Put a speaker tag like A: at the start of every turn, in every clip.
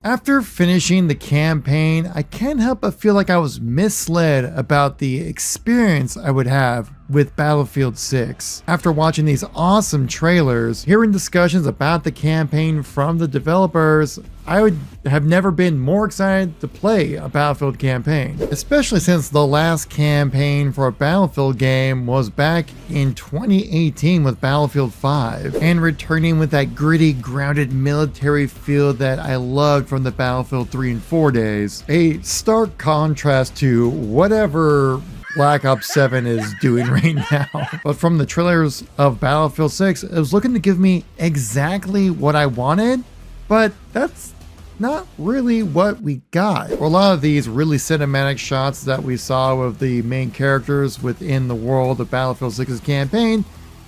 A: After finishing the campaign, I can't help but feel like I was misled about the experience I would have with Battlefield 6. After watching these awesome trailers, hearing discussions about the campaign from the developers, I would have never been more excited to play a Battlefield campaign, especially since the last campaign for a Battlefield game was back in 2018 with Battlefield 5, and returning with that gritty, grounded military feel that I loved from the Battlefield 3 and 4 days. A stark contrast to whatever Black Ops 7 is doing right now. But from the trailers of Battlefield 6, it was looking to give me exactly what I wanted, but that's not really what we got. For a lot of these really cinematic shots that we saw with the main characters within the world of Battlefield 6's campaign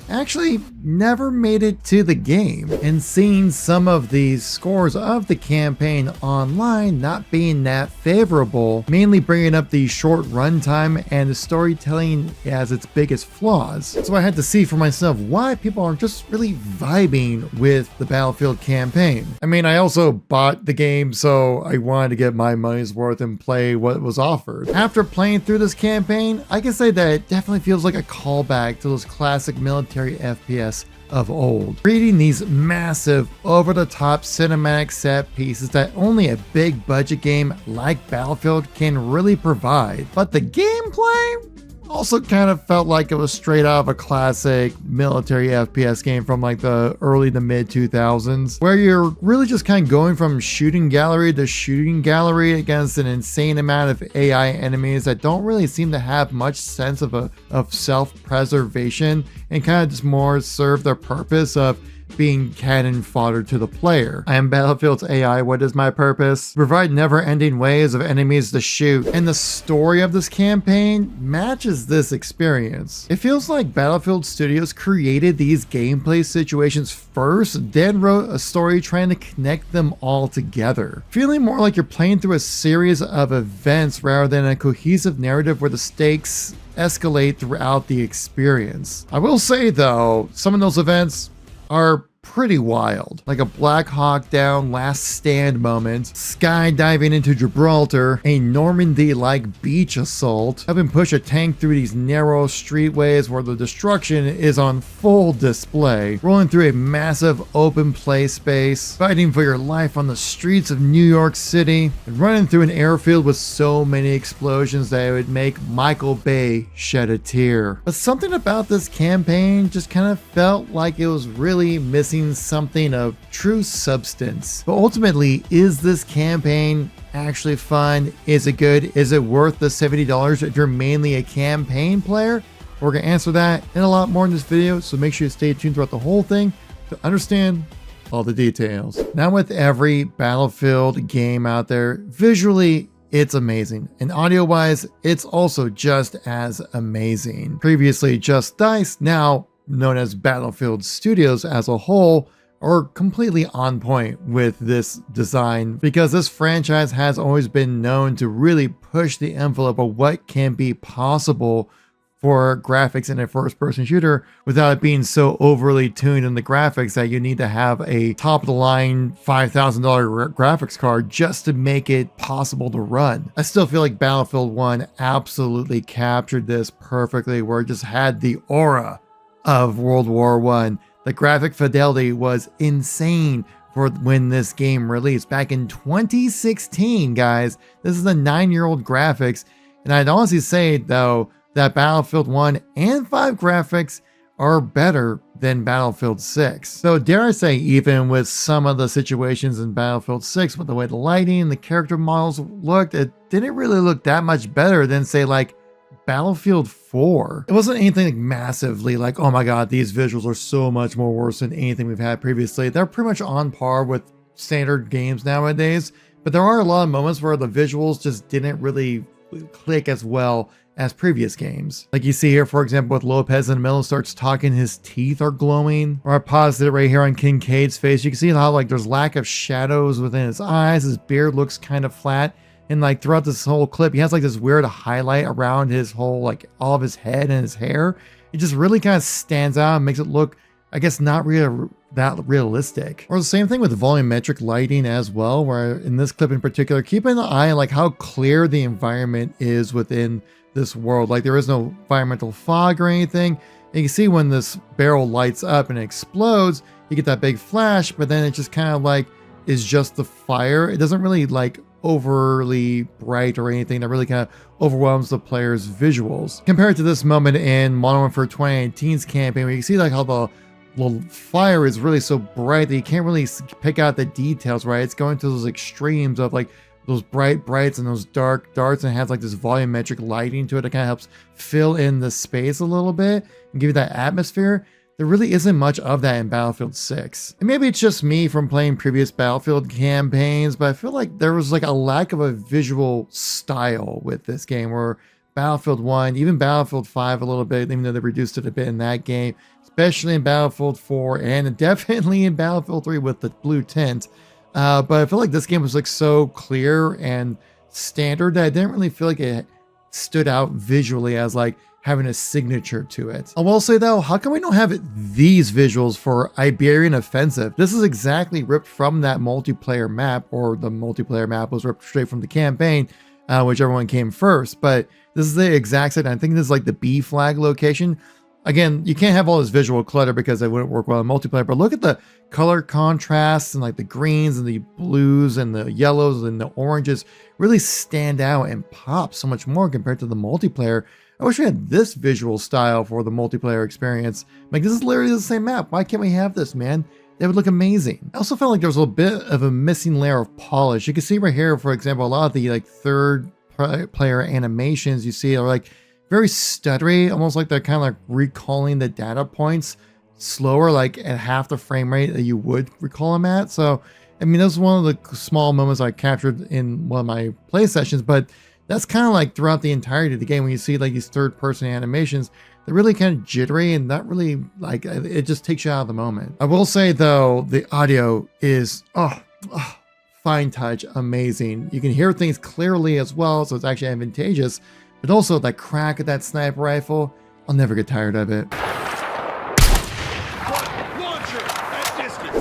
A: actually never made it to the game, and seeing some of these scores of the campaign online not being that favorable, mainly bringing up the short runtime and the storytelling as its biggest flaws. So I had to see for myself why people aren't just really vibing with the Battlefield campaign. I mean, I also bought the game, so I wanted to get my money's worth and play what was offered. After playing through this campaign, I can say that it definitely feels like a callback to those classic military FPS of old, creating these massive over-the-top cinematic set pieces that only a big budget game like Battlefield can really provide. But the gameplay also kind of felt like it was straight out of a classic military FPS game from like the early to mid 2000s, where you're really just kind of going from shooting gallery to shooting gallery against an insane amount of AI enemies that don't really seem to have much sense of self-preservation, and kind of just more serve their purpose of being cannon fodder to the player. I am Battlefield's AI, what is my purpose? Provide never-ending ways of enemies to shoot, and the story of this campaign matches this experience. It feels like Battlefield Studios created these gameplay situations first, then wrote a story trying to connect them all together. Feeling more like you're playing through a series of events rather than a cohesive narrative where the stakes escalate throughout the experience. I will say though, some of those events are pretty wild, like a Black Hawk Down last stand moment, skydiving into Gibraltar, a Normandy-like beach assault, helping push a tank through these narrow streetways where the destruction is on full display, rolling through a massive open play space, fighting for your life on the streets of New York City, and running through an airfield with so many explosions that it would make Michael Bay shed a tear. But something about this campaign just kind of felt like it was really missing something of true substance. But ultimately, is this campaign actually fun? Is it good? Is it worth the $70 if you're mainly a campaign player? We're gonna answer that and a lot more in this video, so make sure you stay tuned throughout the whole thing to understand all the details. Now, with every Battlefield game out there, visually it's amazing, and audio-wise, it's also just as amazing. Previously Just Dice, now known as Battlefield Studios as a whole, are completely on point with this design, because this franchise has always been known to really push the envelope of what can be possible for graphics in a first-person shooter without it being so overly tuned in the graphics that you need to have a top-of-the-line $5,000 graphics card just to make it possible to run. I still feel like Battlefield 1 absolutely captured this perfectly, where it just had the aura of World War I. The graphic fidelity was insane for when this game released back in 2016, guys. This is a 9-year-old graphics, and I'd honestly say though that Battlefield 1 and 5 graphics are better than Battlefield 6. So dare I say, even with some of the situations in Battlefield 6, with the way the lighting and the character models looked, it didn't really look that much better than say like Battlefield 4. It wasn't anything like massively like, oh my god, these visuals are so much more worse than anything we've had previously. They're pretty much on par with standard games nowadays, but there are a lot of moments where the visuals just didn't really click as well as previous games. Like you see here, for example, with Lopez in the middle starts talking, his teeth are glowing. Or I paused it right here on Kincaid's face. You can see how like there's lack of shadows within his eyes. His beard looks kind of flat. And like throughout this whole clip, he has like this weird highlight around his whole, like all of his head and his hair. It just really kind of stands out and makes it look I guess not really that realistic. Or the same thing with volumetric lighting as well, where in this clip in particular, keep an eye on like how clear the environment is within this world. Like there is no environmental fog or anything. And you can see when this barrel lights up and it explodes, you get that big flash, but then it just kind of like is just the fire. It doesn't really like overly bright or anything that really kind of overwhelms the player's visuals. Compared to this moment in Modern Warfare 2019's campaign, where you can see like how the fire is really so bright that you can't really pick out the details, right? It's going to those extremes of like those brights and those dark darts, and it has like this volumetric lighting to it that kind of helps fill in the space a little bit and give you that atmosphere. There really isn't much of that in Battlefield 6. And maybe it's just me from playing previous Battlefield campaigns, but I feel like there was like a lack of a visual style with this game, where Battlefield 1, even Battlefield 5 a little bit, even though they reduced it a bit in that game, especially in Battlefield 4 and definitely in Battlefield 3 with the blue tint. But I feel like this game was like so clear and standard that I didn't really feel like it stood out visually as like having a signature to it. I will say though, how come we don't have these visuals for Iberian Offensive? This is exactly ripped from that multiplayer map, or the multiplayer map was ripped straight from the campaign, whichever one came first. But this is the exact same. I think this is like the B flag location. Again, you can't have all this visual clutter because it wouldn't work well in multiplayer, but look at the color contrasts and like the greens and the blues and the yellows and the oranges really stand out and pop so much more compared to the multiplayer. I wish we had this visual style for the multiplayer experience. Like, this is literally the same map. Why can't we have this, man? They would look amazing. I also felt like there was a bit of a missing layer of polish. You can see right here, for example, a lot of the like third player animations you see are like very stuttery, almost like they're kind of like recalling the data points slower, like at half the frame rate that you would recall them at. So, I mean, that's one of the small moments I captured in one of my play sessions, but that's kind of like throughout the entirety of the game when you see like these third person animations, they're really kind of jittery and not really like, it just takes you out of the moment. I will say though, the audio is, fine touch, amazing. You can hear things clearly as well, so it's actually advantageous. But also that crack of that sniper rifle, I'll never get tired of it.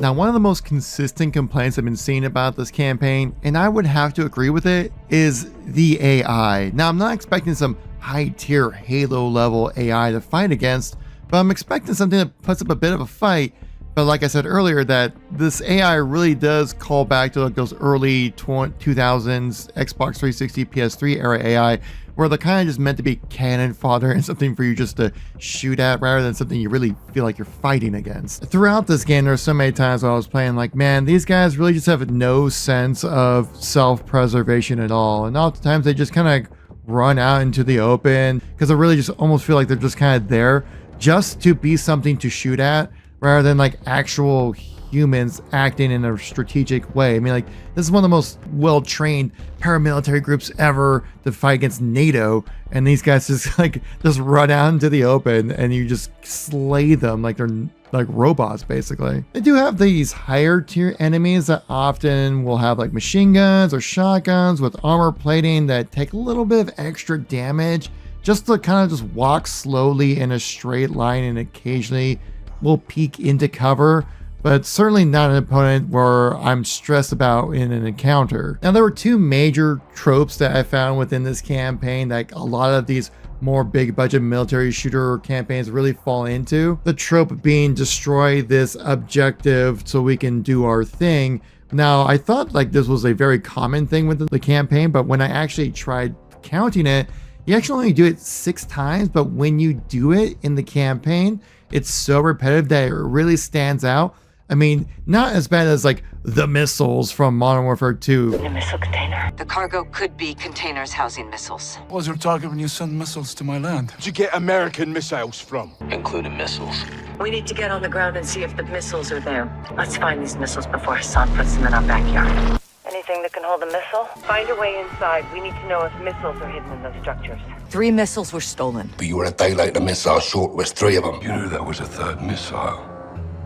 A: Now, one of the most consistent complaints I've been seeing about this campaign, and I would have to agree with it, is the AI. Now, I'm not expecting some high-tier Halo level AI to fight against, but I'm expecting something that puts up a bit of a fight. But like I said earlier, that this AI really does call back to like those early 2000s Xbox 360, PS3 era AI, where they're kind of just meant to be cannon fodder and something for you just to shoot at rather than something you really feel like you're fighting against. Throughout this game, there were so many times while I was playing like, man, these guys really just have no sense of self-preservation at all. And oftentimes they just kind of run out into the open because I really just almost feel like they're just kind of there just to be something to shoot at, rather than like actual humans acting in a strategic way. I mean, like, this is one of the most well-trained paramilitary groups ever to fight against NATO, and these guys just like just run out into the open and you just slay them like they're like robots basically. They do have these higher tier enemies that often will have like machine guns or shotguns with armor plating that take a little bit of extra damage just to kind of just walk slowly in a straight line, and occasionally will peek into cover, but certainly not an opponent where I'm stressed about in an encounter. Now, there were two major tropes that I found within this campaign that a lot of these more big budget military shooter campaigns really fall into. The trope being destroy this objective so we can do our thing. Now, I thought like this was a very common thing with the campaign, but when I actually tried counting it, you actually only do it 6 times, but when you do it in the campaign, it's so repetitive that it really stands out. I mean, not as bad as like the missiles from Modern Warfare 2.
B: In a missile container.
C: The cargo could be containers housing missiles.
D: What was your target when you sent missiles to my land?
E: Where'd you get American missiles from?
B: Including missiles.
C: We need to get on the ground and see if the missiles are there. Let's find these missiles before Hassan puts them in our backyard.
F: Anything that can hold a missile? Find a way inside. We need to know if missiles are hidden in those structures.
C: 3 missiles were stolen.
G: But you were a day late, the missile short was 3 of them.
D: You knew that was a third missile.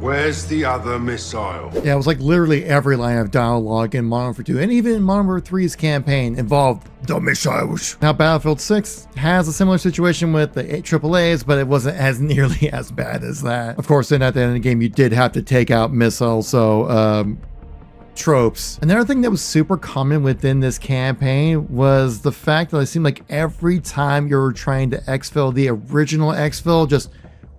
E: Where's the other missile?
A: Yeah, it was like literally every line of dialogue in Modern Warfare 2, and even in Modern Warfare 3's campaign involved the missiles. Now, Battlefield 6 has a similar situation with the AAAs, but it wasn't as nearly as bad as that. Of course, then at the end of the game, you did have to take out missiles, so tropes. Another thing that was super common within this campaign was the fact that it seemed like every time you were trying to exfil, the original exfil just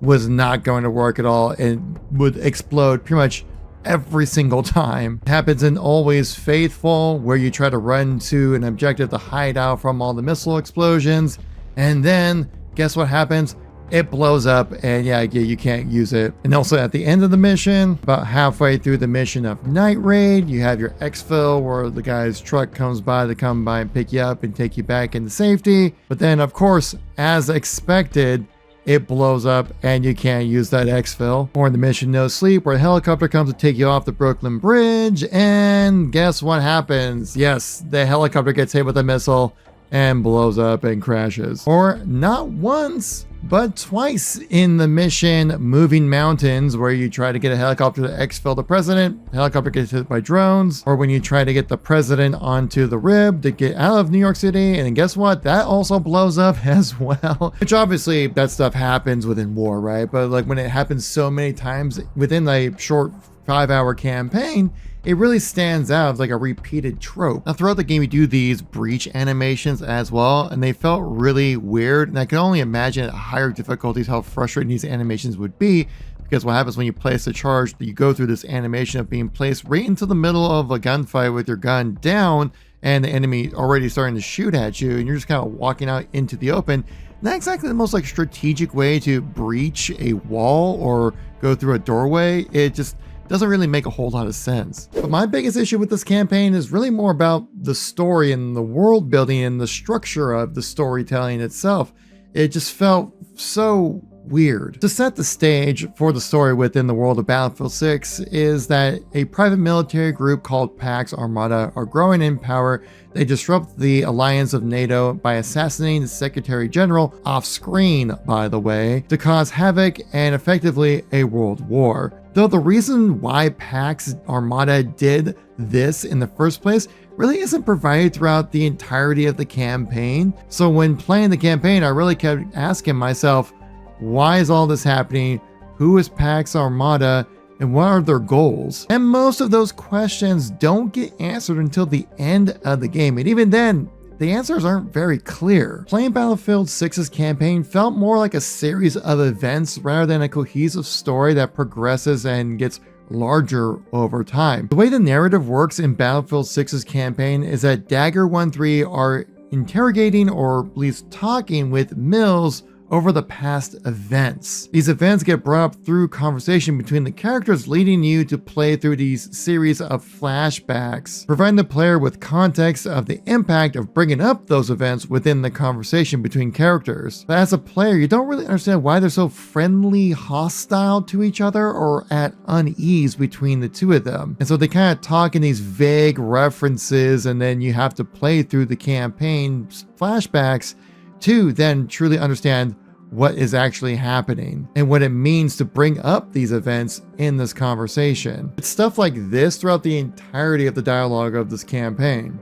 A: was not going to work at all and would explode pretty much every single time. It happens in Always Faithful, where you try to run to an objective to hide out from all the missile explosions, and then guess what happens? It blows up, and yeah, you can't use it. And also at the end of the mission, about halfway through the mission of Night Raid, you have your exfil where the guy's truck comes by to come by and pick you up and take you back into safety. But then of course, as expected, it blows up and you can't use that exfil. Or in the mission No Sleep, where a helicopter comes to take you off the Brooklyn Bridge, and guess what happens? Yes, the helicopter gets hit with a missile and blows up and crashes. Or not once, but twice in the mission Moving Mountains, where you try to get a helicopter to exfil the president, helicopter gets hit by drones, or when you try to get the president onto the rib to get out of New York City, and guess what? That also blows up as well. Which obviously that stuff happens within war, right? But like when it happens so many times within a short 5-hour campaign, it really stands out as like a repeated trope. Now throughout the game, you do these breach animations as well, and they felt really weird. And I can only imagine at higher difficulties how frustrating these animations would be, because what happens when you place a charge, you go through this animation of being placed right into the middle of a gunfight with your gun down, and the enemy already starting to shoot at you, and you're just kind of walking out into the open. Not exactly the most like strategic way to breach a wall or go through a doorway. It just doesn't really make a whole lot of sense. But my biggest issue with this campaign is really more about the story and the world building and the structure of the storytelling itself. It just felt so weird. To set the stage for the story within the world of Battlefield 6 is that a private military group called Pax Armada are growing in power. They disrupt the alliance of NATO by assassinating the Secretary General, off screen by the way, to cause havoc and effectively a world war. Though the reason why Pax Armada did this in the first place really isn't provided throughout the entirety of the campaign. So when playing the campaign, I really kept asking myself, why is all this happening? Who is Pax Armada? And what are their goals? And most of those questions don't get answered until the end of the game. And even then, the answers aren't very clear. Playing Battlefield 6's campaign felt more like a series of events rather than a cohesive story that progresses and gets larger over time. The way the narrative works in Battlefield 6's campaign is that Dagger 1-3 are interrogating, or at least talking with Mills over the past events. These events get brought up through conversation between the characters, leading you to play through these series of flashbacks, providing the player with context of the impact of bringing up those events within the conversation between characters. But as a player, you don't really understand why they're so friendly, hostile to each other, or at unease between the two of them. And so they kind of talk in these vague references, and then you have to play through the campaign's flashbacks to then truly understand what is actually happening and what it means to bring up these events in this conversation. It's stuff like this throughout the entirety of the dialogue of this campaign.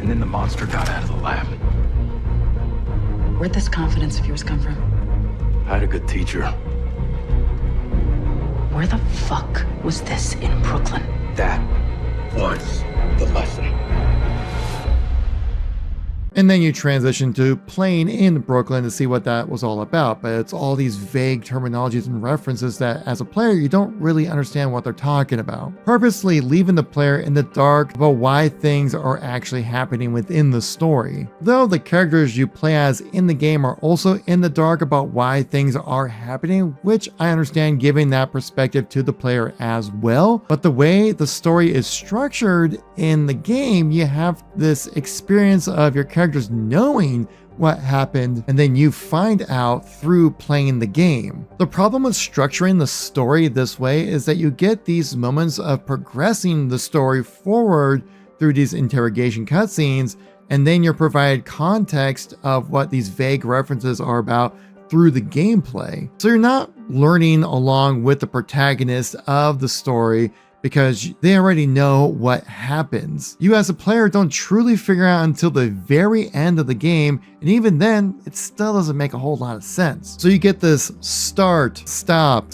B: And then the monster got out of the lab.
G: Where'd this confidence of yours come from?
B: I had a good teacher.
G: Where the fuck was this in Brooklyn?
B: That was the lesson.
A: And then you transition to playing in Brooklyn to see what that was all about. But it's all these vague terminologies and references that as a player, you don't really understand what they're talking about. Purposely leaving the player in the dark about why things are actually happening within the story. Though the characters you play as in the game are also in the dark about why things are happening, which I understand giving that perspective to the player as well. But the way the story is structured in the game, you have this experience of your characters knowing what happened, and then you find out through playing the game. The problem with structuring the story this way is that you get these moments of progressing the story forward through these interrogation cutscenes, and then you're provided context of what these vague references are about through the gameplay. So you're not learning along with the protagonist of the story because they already know what happens. You as a player don't truly figure out until the very end of the game, and even then, it still doesn't make a whole lot of sense. So you get this start, stop,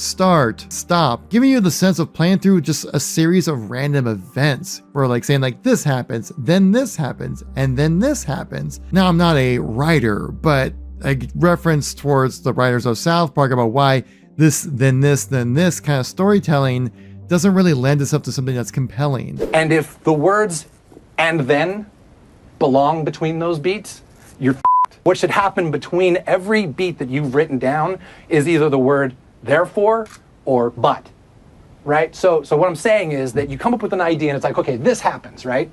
A: giving you the sense of playing through just a series of random events, where like saying like this happens, then this happens, and then this happens. Now I'm not a writer, but a reference towards the writers of South Park about why this, then this kind of storytelling doesn't really lend itself to something that's compelling.
H: And if the words "and then" belong between those beats, you're f***ed. What should happen between every beat that you've written down is either the word "therefore" or "but," right? So what I'm saying is that you come up with an idea and it's like, okay, this happens, right?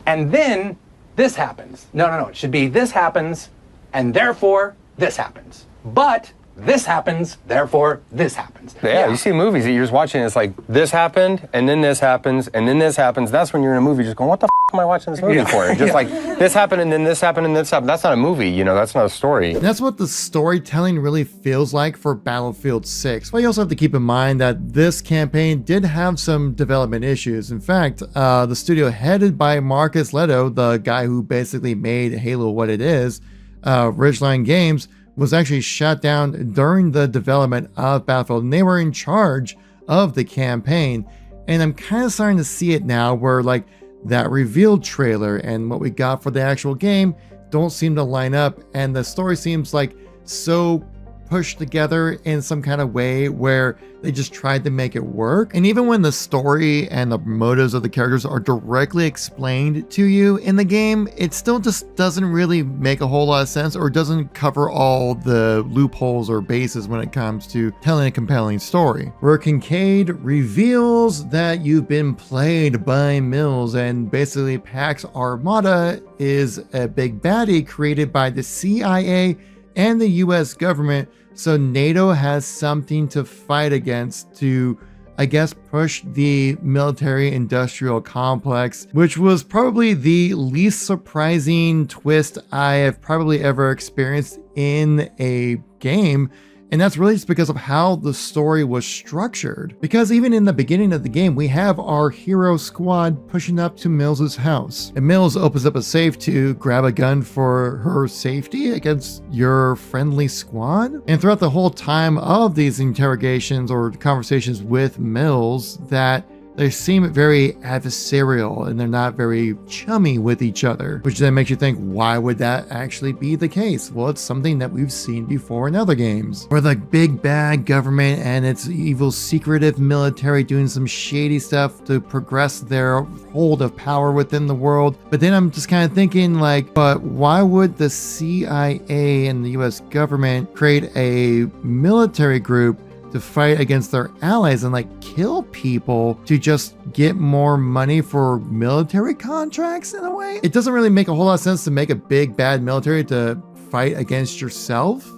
H: And then this happens. No, it should be this happens, and therefore this happens. But this happens, therefore this happens.
I: Yeah, you see movies that you're just watching, it's like, this happened, and then this happens, and then this happens. That's when you're in a movie just going, what the f*** am I watching this movie for? Just like, this happened, and then this happened, and this happened. That's not a movie, you know, that's not a story.
A: And that's what the storytelling really feels like for Battlefield 6. But you also have to keep in mind that this campaign did have some development issues. In fact, the studio headed by Marcus Leto, the guy who basically made Halo what it is, Ridgeline Games, was actually shut down during the development of Battlefield, and they were in charge of the campaign. And I'm kind of starting to see it now where like that revealed trailer and what we got for the actual game don't seem to line up, and the story seems like so pushed together in some kind of way where they just tried to make it work. And even when the story and the motives of the characters are directly explained to you in the game, it still just doesn't really make a whole lot of sense, or doesn't cover all the loopholes or bases when it comes to telling a compelling story. Where Kincaid reveals that you've been played by Mills, and basically Pax Armada is a big baddie created by the CIA and the US government, so NATO has something to fight against to, I guess, push the military-industrial complex, which was probably the least surprising twist I have probably ever experienced in a game. And that's really just because of how the story was structured. Because even in the beginning of the game, we have our hero squad pushing up to Mills's house. And Mills opens up a safe to grab a gun for her safety against your friendly squad. And throughout the whole time of these interrogations or conversations with Mills, that they seem very adversarial and they're not very chummy with each other, which then makes you think, why would that actually be the case? Well, it's something that we've seen before in other games, where the big bad government and its evil secretive military doing some shady stuff to progress their hold of power within the world. But then I'm just kind of thinking like, but why would the CIA and the US government create a military group to fight against their allies and like kill people to just get more money for military contracts in a way? It doesn't really make a whole lot of sense to make a big bad military to fight against yourself.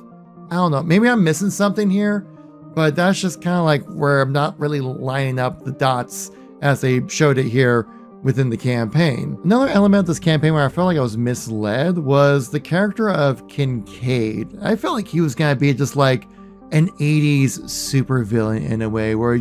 A: I don't know, maybe I'm missing something here, but that's just kind of like where I'm not really lining up the dots as they showed it here within the campaign. Another element of this campaign where I felt like I was misled was the character of Kincaid. I felt like he was gonna be just like an 80s supervillain in a way, where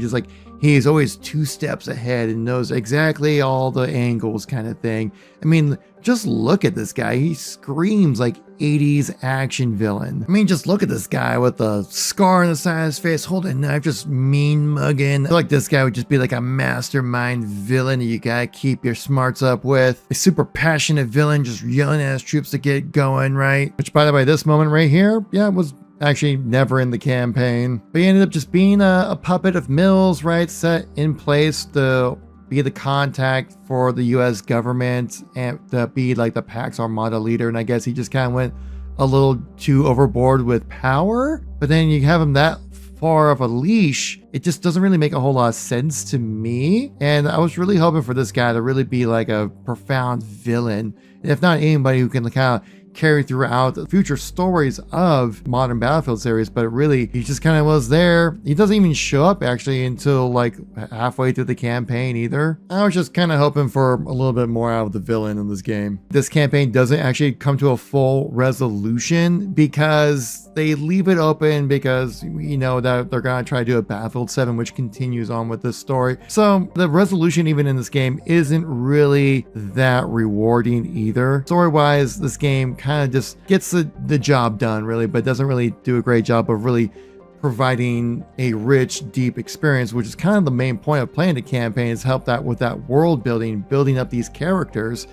A: he's always 2 steps ahead and knows exactly all the angles kind of thing. I mean, just look at this guy. He screams like 80s action villain. I mean, just look at this guy with the scar on the side of his face, holding a knife, just mean mugging. I feel like this guy would just be like a mastermind villain you gotta keep your smarts up with. A super passionate villain just yelling at his troops to get going, right? Which, by the way, this moment right here, yeah, was actually never in the campaign. But he ended up just being a puppet of Mills, right? Set in place to be the contact for the US government and to be like the Pax Armada leader. And I guess he just kind of went a little too overboard with power. But then you have him that far of a leash, it just doesn't really make a whole lot of sense to me. And I was really hoping for this guy to really be like a profound villain. If not anybody who can kind of carry throughout the future stories of modern Battlefield series, but really he just kind of was there. He doesn't even show up actually until like halfway through the campaign either. I was just kind of hoping for a little bit more out of the villain in this game. This campaign doesn't actually come to a full resolution because they leave it open because you know that they're gonna try to do a Battlefield 7 which continues on with this story. So the resolution even in this game isn't really that rewarding either. Story-wise, this game kind of just gets the job done really, but doesn't really do a great job of really providing a rich, deep experience, which is kind of the main point of playing the campaign, is help that with that world building up these characters.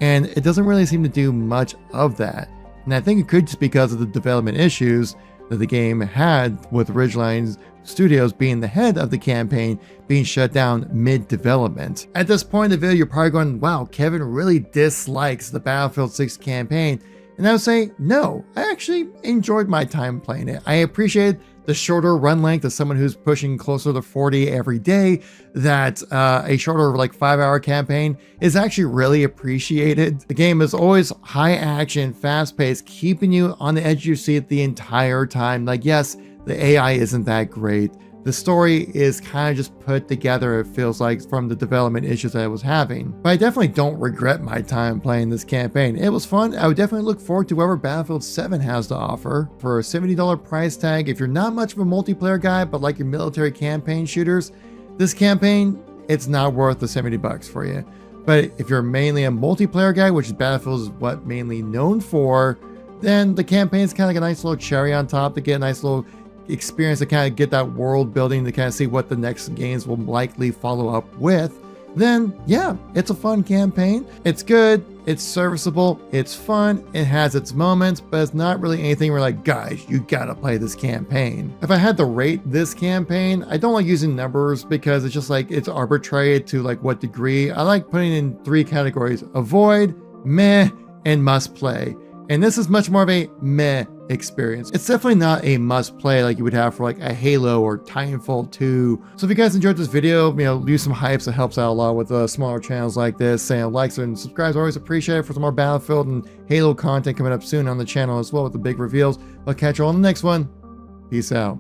A: And it doesn't really seem to do much of that. And I think it could just because of the development issues that the game had with Ridgeline Studios being the head of the campaign being shut down mid-development. At this point in the video, you're probably going, wow, Kevin really dislikes the Battlefield 6 campaign. And I would say, no, I actually enjoyed my time playing it. I appreciated the shorter run length as someone who's pushing closer to 40 every day, that a shorter like 5-hour campaign is actually really appreciated. The game is always high action, fast paced, keeping you on the edge of your seat the entire time. Like, yes, the AI isn't that great. The story is kind of just put together, it feels like, from the development issues that I was having. But I definitely don't regret my time playing this campaign. It was fun. I would definitely look forward to whatever Battlefield 7 has to offer. For a $70 price tag, if you're not much of a multiplayer guy, but like your military campaign shooters, this campaign, it's not worth the 70 bucks for you. But if you're mainly a multiplayer guy, which Battlefield is what mainly known for, then the campaign's kind of like a nice little cherry on top to get a nice little experience to kind of get that world building to kind of see what the next games will likely follow up with. Then yeah, it's a fun campaign. It's good, it's serviceable, it's fun, it has its moments, but it's not really anything where like, guys, you gotta play this campaign. If I had to rate this campaign, I don't like using numbers because it's just like it's arbitrary to like what degree. I like putting in 3 categories: avoid, meh, and must play. And this is much more of a meh experience. It's definitely not a must play like you would have for like a Halo or Titanfall 2. So if you guys enjoyed this video, leave some hypes. It helps out a lot with smaller channels like this. Saying likes and subscribes, always appreciate it. For some more Battlefield and Halo content coming up soon on the channel as well with the big reveals. I'll catch you all in the next one. Peace out.